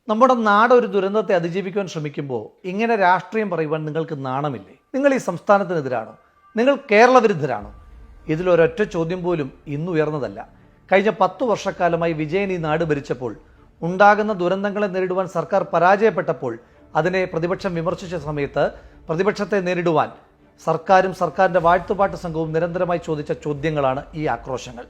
നമ്മുടെ നാട് ഒരു ദുരന്തത്തെ അതിജീവിക്കുവാൻ ശ്രമിക്കുമ്പോൾ ഇങ്ങനെ രാഷ്ട്രീയം പറയുവാൻ നിങ്ങൾക്ക് നാണമില്ലേ? നിങ്ങൾ ഈ സംസ്ഥാനത്തിനെതിരാണോ? നിങ്ങൾ കേരള വിരുദ്ധരാണോ? ഇതിലൊരൊറ്റ ചോദ്യം പോലും ഇന്ന് ഉയർന്നതല്ല. കഴിഞ്ഞ 10 വർഷക്കാലമായി വിജയൻ ഈ നാട് ഭരിച്ചപ്പോൾ ഉണ്ടാകുന്ന ദുരന്തങ്ങളെ നേരിടുവാൻ സർക്കാർ പരാജയപ്പെട്ടപ്പോൾ അതിനെ പ്രതിപക്ഷം വിമർശിച്ച സമയത്ത് പ്രതിപക്ഷത്തെ നേരിടുവാൻ സർക്കാരും സർക്കാരിൻ്റെ വാഴ്ത്തുപാട്ട് സംഘവും നിരന്തരമായി ചോദിച്ച ചോദ്യങ്ങളാണ് ഈ ആക്രോശങ്ങൾ.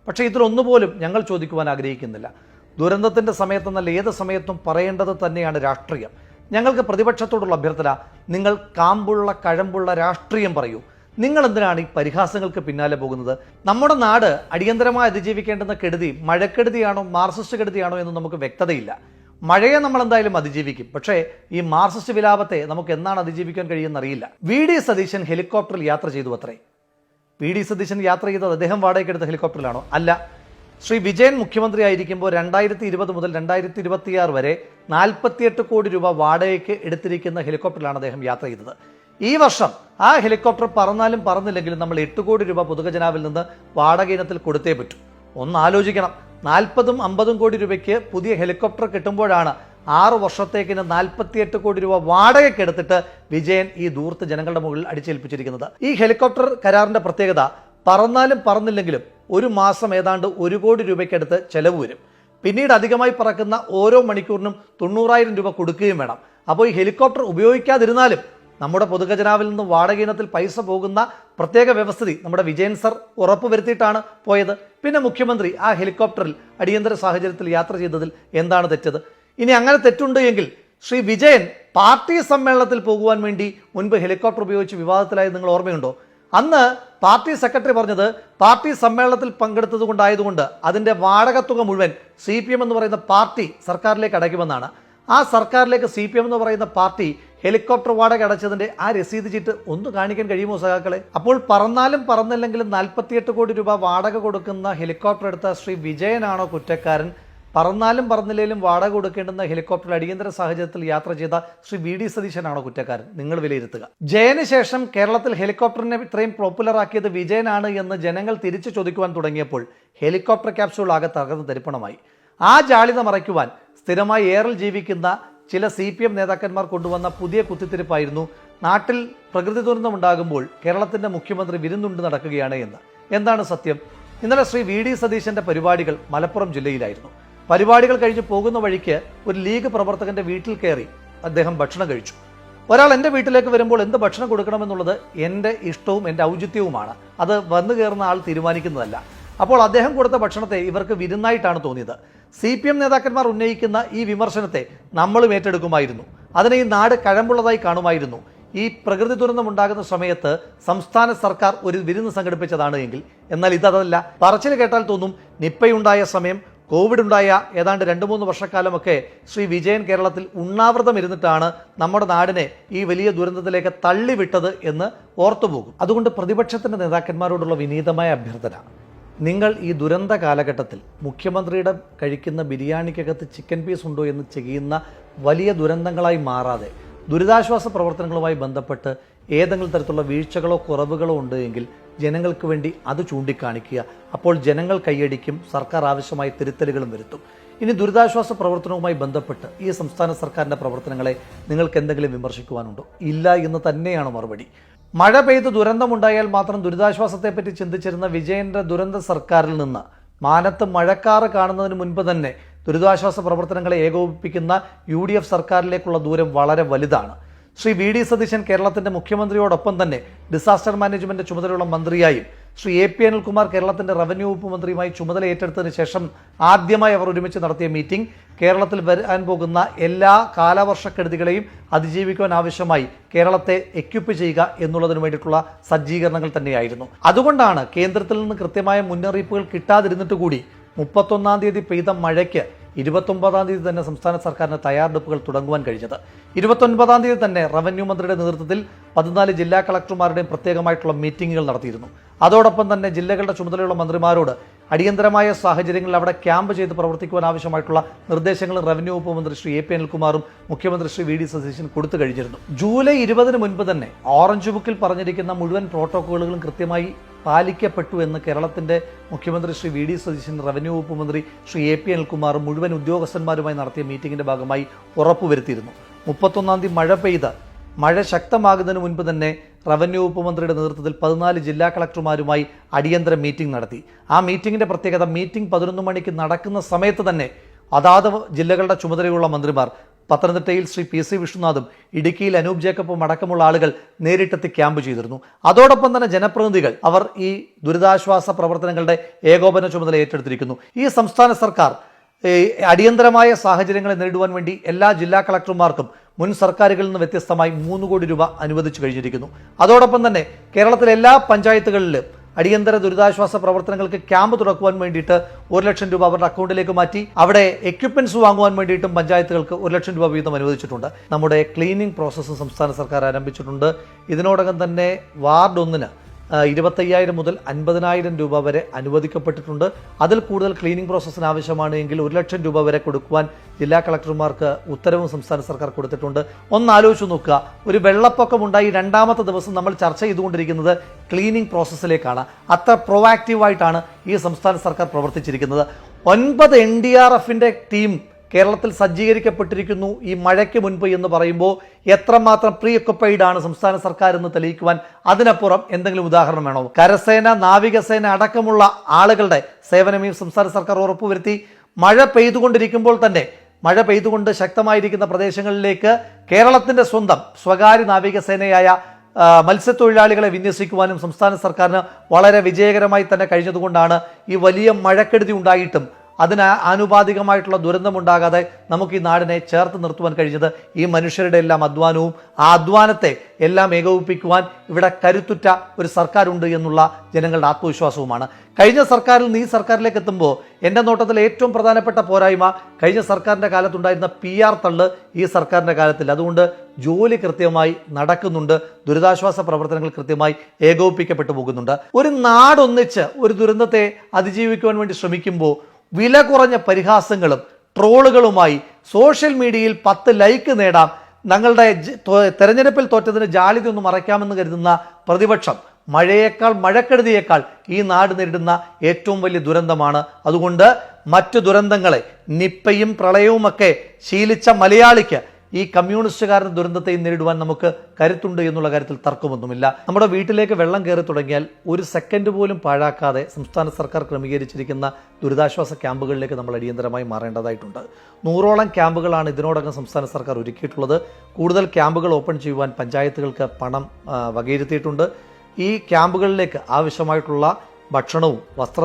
പക്ഷേ ഇതിലൊന്നുപോലും ഞങ്ങൾ ചോദിക്കുവാൻ ആഗ്രഹിക്കുന്നില്ല. ദുരന്തത്തിൻ്റെ സമയത്തെന്നല്ല, ഏത് സമയത്തും പറയേണ്ടത് തന്നെയാണ് രാഷ്ട്രീയം. ഞങ്ങൾക്ക് പ്രതിപക്ഷത്തോടുള്ള അഭ്യർത്ഥന, നിങ്ങൾ കാമ്പുള്ള കഴമ്പുള്ള രാഷ്ട്രീയം പറയൂ. നിങ്ങൾ എന്തിനാണ് ഈ പരിഹാസങ്ങൾക്ക് പിന്നാലെ പോകുന്നത്? നമ്മുടെ നാട് അടിയന്തരമായി അതിജീവിക്കേണ്ടുന്ന കെടുതി മഴക്കെടുതിയാണോ മാർക്സിസ്റ്റ് കെടുതിയാണോ എന്ന് നമുക്ക് വ്യക്തതയില്ല. മഴയെ നമ്മൾ എന്തായാലും അതിജീവിക്കും. പക്ഷേ ഈ മാർക്സിസ്റ്റ് വിലാപത്തെ നമുക്ക് എന്നാണ് അതിജീവിക്കാൻ കഴിയുമെന്നറിയില്ല. VD സതീശൻ ഹെലികോപ്റ്ററിൽ യാത്ര ചെയ്തു അത്രേ. VD സതീശൻ യാത്ര ചെയ്തത് അദ്ദേഹം വാടകയ്ക്കെടുത്ത ഹെലികോപ്റ്ററിലാണോ? അല്ല. ശ്രീ വിജയൻ മുഖ്യമന്ത്രി ആയിരിക്കുമ്പോൾ 2020 മുതൽ 2026 വരെ 48 കോടി രൂപ വാടകയ്ക്ക് എടുത്തിരിക്കുന്ന ഹെലികോപ്റ്ററിലാണ് അദ്ദേഹം യാത്ര ചെയ്തത്. ഈ വർഷം ആ ഹെലികോപ്റ്റർ പറന്നാലും പറന്നില്ലെങ്കിലും നമ്മൾ 8 കോടി രൂപ പൊതുഖജനാവിൽ നിന്ന് വാടക ഇനത്തിൽ കൊടുത്തേ പറ്റൂ. ഒന്ന് ആലോചിക്കണം. 40-50 കോടി രൂപയ്ക്ക് പുതിയ ഹെലികോപ്റ്റർ കിട്ടുമ്പോഴാണ് 6 വർഷത്തേക്കിന് 48 കോടി രൂപ വാടകയ്ക്ക് എടുത്തിട്ട് വിജയൻ ഈ ദൂർത്ത് ജനങ്ങളുടെ മുകളിൽ അടിച്ചേൽപ്പിച്ചിരിക്കുന്നത്. ഈ ഹെലികോപ്റ്റർ കരാറിന്റെ പ്രത്യേകത, പറന്നാലും പറന്നില്ലെങ്കിലും ഒരു മാസം ഏതാണ്ട് 1 കോടി രൂപയ്ക്കടുത്ത് ചെലവ് വരും. പിന്നീട് അധികമായി പറക്കുന്ന ഓരോ മണിക്കൂറിനും 90,000 രൂപ കൊടുക്കുകയും വേണം. അപ്പോൾ ഈ ഹെലികോപ്റ്റർ ഉപയോഗിക്കാതിരുന്നാലും നമ്മുടെ പൊതുഖജനാവിൽ നിന്ന് വാടക ഇനത്തിൽ പൈസ പോകുന്ന പ്രത്യേക വ്യവസ്ഥിതി നമ്മുടെ വിജയൻ സർ ഉറപ്പുവരുത്തിയിട്ടാണ് പോയത്. പിന്നെ മുഖ്യമന്ത്രി ആ ഹെലികോപ്റ്ററിൽ അടിയന്തര സാഹചര്യത്തിൽ യാത്ര ചെയ്തതിൽ എന്താണ് തെറ്റത്? ഇനി അങ്ങനെ തെറ്റുണ്ട് എങ്കിൽ ശ്രീ വിജയൻ പാർട്ടി സമ്മേളനത്തിൽ പോകുവാൻ വേണ്ടി മുൻപ് ഹെലികോപ്റ്റർ ഉപയോഗിച്ച് വിവാദത്തിലായത് നിങ്ങൾ ഓർമ്മയുണ്ടോ? അന്ന് പാർട്ടി സെക്രട്ടറി പറഞ്ഞത് പാർട്ടി സമ്മേളനത്തിൽ പങ്കെടുത്തത് കൊണ്ടായതുകൊണ്ട് അതിൻ്റെ വാടക തുക മുഴുവൻ CPM എന്ന് പറയുന്ന പാർട്ടി സർക്കാരിലേക്ക് അടയ്ക്കുമെന്നാണ്. ആ സർക്കാരിലേക്ക് CPM എന്ന് പറയുന്ന പാർട്ടി ഹെലികോപ്റ്റർ വാടക അടച്ചതിൻ്റെ ആ രസീത് ചീട്ട് ഒന്ന് കാണിക്കാൻ കഴിയുമോ സഖാക്കളെ? അപ്പോൾ പറന്നാലും പറന്നില്ലെങ്കിലും 48 കോടി രൂപ വാടക കൊടുക്കുന്ന ഹെലികോപ്റ്റർ എടുത്ത ശ്രീ വിജയനാണോ കുറ്റക്കാരൻ? പറന്നാലും പറന്നില്ലെങ്കിലും വാടക കൊടുക്കേണ്ടുന്ന ഹെലികോപ്റ്ററിൽ അടിയന്തര സാഹചര്യത്തിൽ യാത്ര ചെയ്ത ശ്രീ VD സതീശനാണോ കുറ്റക്കാരൻ? നിങ്ങൾ വിലയിരുത്തുക. ജയന് ശേഷം കേരളത്തിൽ ഹെലികോപ്റ്ററിനെ ഇത്രയും പോപ്പുലർ ആക്കിയത് വിജയനാണ് എന്ന് ജനങ്ങൾ തിരിച്ചു ചോദിക്കുവാൻ തുടങ്ങിയപ്പോൾ ഹെലികോപ്റ്റർ ക്യാപ്സ്യൂൾ ആകെ തകർന്ന് തരിപ്പണമായി. ആ ജാളിത മറയ്ക്കുവാൻ സ്ഥിരമായി എയറിൽ ജീവിക്കുന്ന ചില CPM നേതാക്കന്മാർ കൊണ്ടുവന്ന പുതിയ കുത്തിത്തിരിപ്പായിരുന്നു നാട്ടിൽ പ്രകൃതി ദുരന്തം ഉണ്ടാകുമ്പോൾ കേരളത്തിൻ്റെ മുഖ്യമന്ത്രി വിരുന്നുണ്ട് നടക്കുകയാണ് എന്ന്. എന്താണ് സത്യം? ഇന്നലെ ശ്രീ VD സതീശൻ്റെ പരിപാടികൾ മലപ്പുറം ജില്ലയിലായിരുന്നു. പരിപാടികൾ കഴിഞ്ഞ് പോകുന്ന വഴിക്ക് ഒരു ലീഗ് പ്രവർത്തകന്റെ വീട്ടിൽ കയറി അദ്ദേഹം ഭക്ഷണം കഴിച്ചു. ഒരാൾ എൻ്റെ വീട്ടിലേക്ക് വരുമ്പോൾ എന്ത് ഭക്ഷണം കൊടുക്കണമെന്നുള്ളത് എൻ്റെ ഇഷ്ടവും എൻ്റെ ഔചിത്യവുമാണ്. അത് വന്നു കയറുന്ന ആൾ തീരുമാനിക്കുന്നതല്ല. അപ്പോൾ അദ്ദേഹം കൊടുത്ത ഭക്ഷണത്തെ ഇവർക്ക് വിരുന്നായിട്ടാണ് തോന്നിയത്. CPM നേതാക്കന്മാർ ഉന്നയിക്കുന്ന ഈ വിമർശനത്തെ നമ്മളും ഏറ്റെടുക്കുമായിരുന്നു. അതിനെ ഈ നാട് കഴമ്പുള്ളതായി കാണുമായിരുന്നു. ഈ പ്രകൃതി ദുരന്തം ഉണ്ടാകുന്ന സമയത്ത് സംസ്ഥാന സർക്കാർ ഒരു വിരുന്ന് സംഘടിപ്പിച്ചതാണ് എങ്കിൽ. എന്നാൽ ഇതല്ല. പറച്ചിൽ കേട്ടാൽ തോന്നും നിപ്പയുണ്ടായ സമയം, കോവിഡ് ഉണ്ടായ ഏതാണ്ട് 2-3 വർഷക്കാലമൊക്കെ ശ്രീ വിജയൻ കേരളത്തിൽ ഉണ്ണാവൃതം ഇരുന്നിട്ടാണ് നമ്മുടെ നാടിനെ ഈ വലിയ ദുരന്തത്തിലേക്ക് തള്ളിവിട്ടത് എന്ന് ഓർത്തുപോകും. അതുകൊണ്ട് പ്രതിപക്ഷത്തിൻ്റെ നേതാക്കന്മാരോടുള്ള വിനീതമായ അഭ്യർത്ഥന, നിങ്ങൾ ഈ ദുരന്ത കാലഘട്ടത്തിൽ മുഖ്യമന്ത്രിയുടെ കഴിക്കുന്ന ബിരിയാണിക്കകത്ത് ചിക്കൻ പീസ് ഉണ്ടോ എന്ന് ചെയ്യുന്ന വലിയ ദുരന്തങ്ങളായി മാറാതെ ദുരിതാശ്വാസ പ്രവർത്തനങ്ങളുമായി ബന്ധപ്പെട്ട് ഏതെങ്കിലും തരത്തിലുള്ള വീഴ്ചകളോ കുറവുകളോ ഉണ്ട് എങ്കിൽ ജനങ്ങൾക്ക് വേണ്ടി അത് ചൂണ്ടിക്കാണിക്കുക. അപ്പോൾ ജനങ്ങൾ കൈയടിക്കും, സർക്കാർ ആവശ്യമായ തിരുത്തലുകളും വരുത്തും. ഇനി ദുരിതാശ്വാസ പ്രവർത്തനവുമായി ബന്ധപ്പെട്ട് ഈ സംസ്ഥാന സർക്കാരിൻ്റെ പ്രവർത്തനങ്ങളെ നിങ്ങൾക്ക് എന്തെങ്കിലും വിമർശിക്കുവാനുണ്ടോ? ഇല്ല എന്ന് തന്നെയാണ് മറുപടി. മഴ പെയ്ത് ദുരന്തമുണ്ടായാൽ മാത്രം ദുരിതാശ്വാസത്തെപ്പറ്റി ചിന്തിച്ചിരുന്ന വിജയൻ്റെ ദുരന്ത സർക്കാരിൽ നിന്ന് മാനത്ത് മഴക്കാറ് കാണുന്നതിന് മുൻപ് തന്നെ ദുരിതാശ്വാസ പ്രവർത്തനങ്ങളെ ഏകോപിപ്പിക്കുന്ന UDF സർക്കാരിലേക്കുള്ള ദൂരം വളരെ വലുതാണ്. ശ്രീ VD സതീശൻ കേരളത്തിൻ്റെ മുഖ്യമന്ത്രിയോടൊപ്പം തന്നെ ഡിസാസ്റ്റർ മാനേജ്മെൻറ്റ് ചുമതലയുള്ള മന്ത്രിയായും ശ്രീ AP അനിൽകുമാർ കേരളത്തിൻ്റെ റവന്യൂ വകുപ്പ് മന്ത്രിയുമായി ചുമതല ഏറ്റെടുത്തതിന് ശേഷം ആദ്യമായി അവർ ഒരുമിച്ച് നടത്തിയ മീറ്റിംഗ് കേരളത്തിൽ വരാൻ പോകുന്ന എല്ലാ കാലവർഷക്കെടുതികളെയും അതിജീവിക്കുവാൻ ആവശ്യമായി കേരളത്തെ എക്യുപ്പ് ചെയ്യുക എന്നുള്ളതിനു വേണ്ടിയിട്ടുള്ള സജ്ജീകരണങ്ങൾ തന്നെയായിരുന്നു. അതുകൊണ്ടാണ് കേന്ദ്രത്തിൽ നിന്ന് കൃത്യമായ മുന്നറിയിപ്പുകൾ കിട്ടാതിരുന്നിട്ട് കൂടി 31-ാം തീയതി പെയ്ത മഴയ്ക്ക് 29-ാം തീയതി തന്നെ സംസ്ഥാന സർക്കാരിന് തയ്യാറെടുപ്പുകൾ തുടങ്ങുവാൻ കഴിഞ്ഞത്. 29-ാം തീയതി തന്നെ റവന്യൂ മന്ത്രിയുടെ നേതൃത്വത്തിൽ 14 ജില്ലാ കളക്ടർമാരുടെയും പ്രത്യേകമായിട്ടുള്ള മീറ്റിംഗുകൾ നടത്തിയിരുന്നു. അതോടൊപ്പം തന്നെ ജില്ലകളുടെ ചുമതലയുള്ള മന്ത്രിമാരോട് അടിയന്തരമായ സാഹചര്യങ്ങളിൽ അവിടെ ക്യാമ്പ് ചെയ്ത് പ്രവർത്തിക്കുവാൻ ആവശ്യമായിട്ടുള്ള നിർദ്ദേശങ്ങളും റവന്യൂ വകുപ്പ് മന്ത്രി ശ്രീ എ പി അനിൽകുമാറും മുഖ്യമന്ത്രി ശ്രീ വി ഡി സതീശൻ കൊടുത്തു കഴിഞ്ഞിരുന്നു. ജൂലൈ 20 മുൻപ് തന്നെ ഓറഞ്ച് ബുക്കിൽ പറഞ്ഞിരിക്കുന്ന മുഴുവൻ പ്രോട്ടോക്കോളുകളും കൃത്യമായി പാലിക്കപ്പെട്ടു എന്ന് കേരളത്തിന്റെ മുഖ്യമന്ത്രി Shri V D Satheesan, revenue വകുപ്പ് മന്ത്രി ശ്രീ എ പി അനിൽകുമാറും മുഴുവൻ ഉദ്യോഗസ്ഥന്മാരുമായി നടത്തിയ മീറ്റിംഗിന്റെ ഭാഗമായി ഉറപ്പുവരുത്തിയിരുന്നു. 31-ാം തീയതി മഴ ശക്തമാകുന്നതിന് മുൻപ് തന്നെ റവന്യൂ വകുപ്പ് മന്ത്രിയുടെ നേതൃത്വത്തിൽ 14 ജില്ലാ കളക്ടർമാരുമായി അടിയന്തര മീറ്റിംഗ് നടത്തി. ആ മീറ്റിംഗിന്റെ പ്രത്യേകത, മീറ്റിംഗ് 11 മണിക്ക് നടക്കുന്ന സമയത്ത് തന്നെ അതാത് ജില്ലകളുടെ ചുമതലയുള്ള മന്ത്രിമാർ, പത്തനംതിട്ടയിൽ ശ്രീ പി സി വിഷ്ണുനാഥും ഇടുക്കിയിൽ അനൂപ് ജേക്കബും അടക്കമുള്ള ആളുകൾ നേരിട്ടെത്തി ക്യാമ്പ് ചെയ്തിരുന്നു. അതോടൊപ്പം തന്നെ ജനപ്രതിനിധികൾ അവർ ഈ ദുരിതാശ്വാസ പ്രവർത്തനങ്ങളുടെ ഏകോപന ചുമതല ഏറ്റെടുത്തിരിക്കുന്നു. ഈ സംസ്ഥാന സർക്കാർ അടിയന്തരമായ സാഹചര്യങ്ങളെ നേരിടുവാൻ വേണ്ടി എല്ലാ ജില്ലാ കളക്ടർമാർക്കും മുൻ സർക്കാരുകളിൽ നിന്ന് വ്യത്യസ്തമായി 3 കോടി രൂപ അനുവദിച്ചു കഴിഞ്ഞിരിക്കുന്നു. അതോടൊപ്പം തന്നെ കേരളത്തിലെ എല്ലാ പഞ്ചായത്തുകളിലും അടിയന്തര ദുരിതാശ്വാസ പ്രവർത്തനങ്ങൾക്ക് ക്യാമ്പ് തുറക്കുവാൻ വേണ്ടിയിട്ട് 1 ലക്ഷം രൂപ അവരുടെ അക്കൗണ്ടിലേക്ക് മാറ്റി. അവിടെ എക്യുപ്മെന്റ്സ് വാങ്ങുവാൻ വേണ്ടിയിട്ടും പഞ്ചായത്തുകൾക്ക് 1 ലക്ഷം രൂപ വീതം അനുവദിച്ചിട്ടുണ്ട്. നമ്മുടെ ക്ലീനിങ് പ്രോസസ്സ് സംസ്ഥാന സർക്കാർ ആരംഭിച്ചിട്ടുണ്ട്. ഇതിനോടകം തന്നെ വാർഡ് 1-ന് 25,000 മുതൽ 50,000 രൂപ വരെ അനുവദിക്കപ്പെട്ടിട്ടുണ്ട്. അതിൽ കൂടുതൽ ക്ലീനിങ് പ്രോസസ്സിന് ആവശ്യമാണ് എങ്കിൽ 1 ലക്ഷം രൂപ വരെ കൊടുക്കുവാൻ ജില്ലാ കളക്ടർമാർക്ക് ഉത്തരവും സംസ്ഥാന സർക്കാർ കൊടുത്തിട്ടുണ്ട്. ഒന്ന് ആലോചിച്ച് നോക്കുക, ഒരു വെള്ളപ്പൊക്കം ഉണ്ടായി 2ാമത്തെ ദിവസം നമ്മൾ ചർച്ച ചെയ്തുകൊണ്ടിരിക്കുന്നത് ക്ലീനിങ് പ്രോസസ്സിലേക്കാണ്. അത്ര പ്രൊവാക്റ്റീവായിട്ടാണ് ഈ സംസ്ഥാന സർക്കാർ പ്രവർത്തിച്ചിരിക്കുന്നത്. 9 NDRFന്റെ ടീം കേരളത്തിൽ സജ്ജീകരിക്കപ്പെട്ടിരിക്കുന്നു ഈ മഴയ്ക്ക് മുൻപ് എന്ന് പറയുമ്പോൾ എത്രമാത്രം പ്രീ ഒക്കുപ്പൈഡ് ആണ് സംസ്ഥാന സർക്കാർ എന്ന് തെളിയിക്കുവാൻ അതിനപ്പുറം എന്തെങ്കിലും ഉദാഹരണം വേണോ? കരസേന, നാവികസേന അടക്കമുള്ള ആളുകളുടെ സേവനം ഈ സംസ്ഥാന സർക്കാർ ഉറപ്പുവരുത്തി. മഴ പെയ്തുകൊണ്ടിരിക്കുമ്പോൾ തന്നെ, മഴ പെയ്തുകൊണ്ട് ശക്തമായിരിക്കുന്ന പ്രദേശങ്ങളിലേക്ക് കേരളത്തിന്റെ സ്വന്തം സ്വകാര്യ നാവികസേനയായ മത്സ്യത്തൊഴിലാളികളെ വിന്യസിക്കുവാനും സംസ്ഥാന സർക്കാരിന് വളരെ വിജയകരമായി തന്നെ കഴിഞ്ഞതുകൊണ്ടാണ് ഈ വലിയ മഴക്കെടുതി ഉണ്ടായിട്ടും അതിന് ആനുപാതികമായിട്ടുള്ള ദുരന്തമുണ്ടാകാതെ നമുക്ക് ഈ നാടിനെ ചേർത്ത് നിർത്തുവാൻ കഴിഞ്ഞത്. ഈ മനുഷ്യരുടെ എല്ലാം അധ്വാനവും ആ അധ്വാനത്തെ എല്ലാം ഏകോപിപ്പിക്കുവാൻ ഇവിടെ കരുത്തുറ്റ ഒരു സർക്കാരുണ്ട് എന്നുള്ള ജനങ്ങളുടെ ആത്മവിശ്വാസവുമാണ്. കഴിഞ്ഞ സർക്കാരിൽ നിന്ന് ഈ സർക്കാരിലേക്ക് എത്തുമ്പോൾ എൻ്റെ നോട്ടത്തിൽ ഏറ്റവും പ്രധാനപ്പെട്ട പോരായ്മ കഴിഞ്ഞ സർക്കാരിൻ്റെ കാലത്തുണ്ടായിരുന്ന PR തള്ള് ഈ സർക്കാരിൻ്റെ കാലത്തിൽ. അതുകൊണ്ട് ജോലി കൃത്യമായി നടക്കുന്നുണ്ട്, ദുരിതാശ്വാസ പ്രവർത്തനങ്ങൾ കൃത്യമായി ഏകോപിപ്പിക്കപ്പെട്ടു പോകുന്നുണ്ട്. ഒരു നാടൊന്നിച്ച് ഒരു ദുരന്തത്തെ അതിജീവിക്കുവാൻ വേണ്ടി ശ്രമിക്കുമ്പോൾ വില കുറഞ്ഞ പരിഹാസങ്ങളും ട്രോളുകളുമായി സോഷ്യൽ മീഡിയയിൽ 10 ലൈക്ക് നേടാം, ഞങ്ങളുടെ തെരഞ്ഞെടുപ്പിൽ തോറ്റതിന് ജാള്യതയൊന്നും മറയ്ക്കാമെന്ന് കരുതുന്ന പ്രതിപക്ഷം മഴക്കെടുതിയേക്കാൾ ഈ നാട് നേരിടുന്ന ഏറ്റവും വലിയ ദുരന്തമാണ്. അതുകൊണ്ട് മറ്റു ദുരന്തങ്ങളെ, നിപ്പയും പ്രളയവുമൊക്കെ ശീലിച്ച മലയാളിക്ക് ഈ കമ്മ്യൂണിസ്റ്റുകാരുടെ ദുരന്തത്തെയും നേരിടുവാൻ നമുക്ക് കരുത്തുണ്ട് എന്നുള്ള കാര്യത്തിൽ തർക്കമൊന്നുമില്ല. നമ്മുടെ വീട്ടിലേക്ക് വെള്ളം കയറി തുടങ്ങിയാൽ 1 സെക്കൻഡ് പോലും പാഴാക്കാതെ സംസ്ഥാന സർക്കാർ ക്രമീകരിച്ചിരിക്കുന്ന ദുരിതാശ്വാസ ക്യാമ്പുകളിലേക്ക് നമ്മൾ അടിയന്തരമായി മാറേണ്ടതായിട്ടുണ്ട്. 100ഓളം ക്യാമ്പുകളാണ് ഇതിനോടകം സംസ്ഥാന സർക്കാർ ഒരുക്കിയിട്ടുള്ളത്. കൂടുതൽ ക്യാമ്പുകൾ ഓപ്പൺ ചെയ്യുവാൻ പഞ്ചായത്തുകൾക്ക് പണം വകയിരുത്തിയിട്ടുണ്ട്. ഈ ക്യാമ്പുകളിലേക്ക് ആവശ്യമായിട്ടുള്ള ഭക്ഷണവും വസ്ത്ര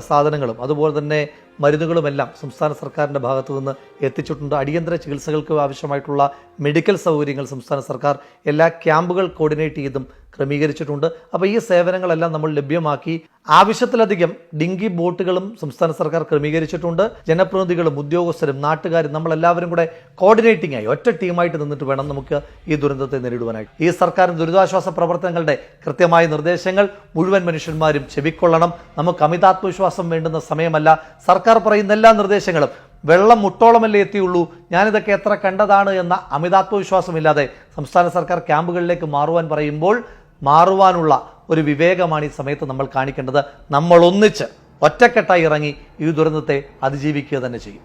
സാധനങ്ങളും അതുപോലെ തന്നെ മരുന്നുകളുമെല്ലാം സംസ്ഥാന സർക്കാരിൻ്റെ ഭാഗത്തു നിന്ന് എത്തിച്ചിട്ടുണ്ട്. അടിയന്തര ചികിത്സകൾക്ക് ആവശ്യമായിട്ടുള്ള മെഡിക്കൽ സൗകര്യങ്ങൾ സംസ്ഥാന സർക്കാർ എല്ലാ ക്യാമ്പുകൾ കോർഡിനേറ്റ് ചെയ്തും ക്രമീകരിച്ചിട്ടുണ്ട്. അപ്പോൾ ഈ സേവനങ്ങളെല്ലാം നമ്മൾ ലഭ്യമാക്കി. ആവശ്യത്തിലധികം ഡിങ്കി ബോട്ടുകളും സംസ്ഥാന സർക്കാർ ക്രമീകരിച്ചിട്ടുണ്ട്. ജനപ്രതിനിധികളും ഉദ്യോഗസ്ഥരും നാട്ടുകാരും നമ്മളെല്ലാവരും കൂടെ കോർഡിനേറ്റിംഗ് ആയി ഒറ്റ ടീമായിട്ട് നിന്നിട്ട് വേണം നമുക്ക് ഈ ദുരന്തത്തെ നേരിടുവാനായിട്ട്. ഈ സർക്കാരിൻ്റെ ദുരിതാശ്വാസ പ്രവർത്തനങ്ങളുടെ കൃത്യമായ നിർദ്ദേശങ്ങൾ മുഴുവൻ മനുഷ്യന്മാരും ചെവിക്കൊള്ളണം. നമുക്ക് അമിതാത്മവിശ്വാസം വേണ്ടുന്ന സമയമല്ല. സർക്കാർ പറയുന്ന എല്ലാ നിർദ്ദേശങ്ങളും വെള്ളം മുട്ടോളമല്ലേ എത്തിയുള്ളൂ, ഞാനിതൊക്കെ എത്ര കണ്ടതാണ് എന്ന അമിതാത്മവിശ്വാസമില്ലാതെ സംസ്ഥാന സർക്കാർ ക്യാമ്പുകളിലേക്ക് മാറുവാൻ പറയുമ്പോൾ മാറുവാനുള്ള ഒരു വിവേകമാണ് ഈ സമയത്ത് നമ്മൾ കാണിക്കേണ്ടത്. നമ്മൾ ഒന്നിച്ച് ഒറ്റക്കെട്ടായി ഇറങ്ങി ഈ ദുരന്തത്തെ അതിജീവിക്കുക തന്നെ ചെയ്യും.